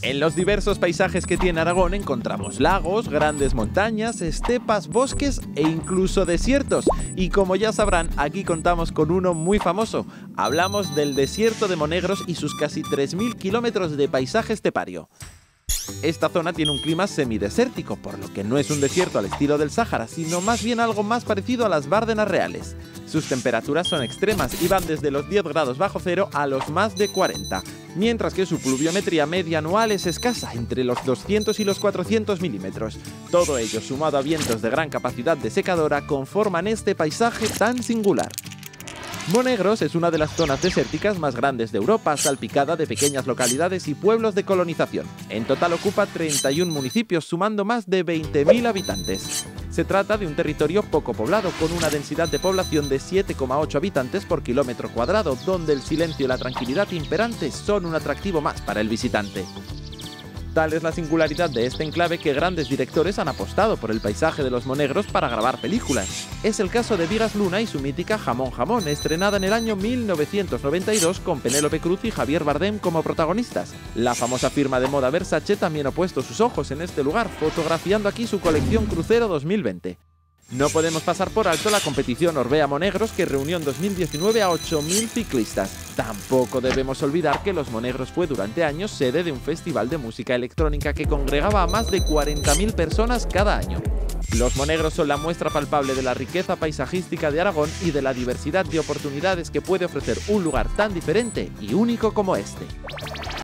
En los diversos paisajes que tiene Aragón encontramos lagos, grandes montañas, estepas, bosques e incluso desiertos. Y como ya sabrán, aquí contamos con uno muy famoso. Hablamos del desierto de Monegros y sus casi 3.000 kilómetros de paisaje estepario. Esta zona tiene un clima semidesértico, por lo que no es un desierto al estilo del Sáhara, sino más bien algo más parecido a las Bárdenas reales. Sus temperaturas son extremas y van desde los 10 grados bajo cero a los más de 40, mientras que su pluviometría media anual es escasa, entre los 200 y los 400 milímetros. Todo ello, sumado a vientos de gran capacidad desecadora, conforman este paisaje tan singular. Monegros es una de las zonas desérticas más grandes de Europa, salpicada de pequeñas localidades y pueblos de colonización. En total ocupa 31 municipios, sumando más de 20.000 habitantes. Se trata de un territorio poco poblado, con una densidad de población de 7,8 habitantes por kilómetro cuadrado, donde el silencio y la tranquilidad imperantes son un atractivo más para el visitante. Tal es la singularidad de este enclave que grandes directores han apostado por el paisaje de los Monegros para grabar películas. Es el caso de Bigas Luna y su mítica Jamón Jamón, estrenada en el año 1992 con Penélope Cruz y Javier Bardem como protagonistas. La famosa firma de moda Versace también ha puesto sus ojos en este lugar, fotografiando aquí su colección Crucero 2020. No podemos pasar por alto la competición Orbea Monegros, que reunió en 2019 a 8.000 ciclistas. Tampoco debemos olvidar que Los Monegros fue durante años sede de un festival de música electrónica que congregaba a más de 40.000 personas cada año. Los Monegros son la muestra palpable de la riqueza paisajística de Aragón y de la diversidad de oportunidades que puede ofrecer un lugar tan diferente y único como este.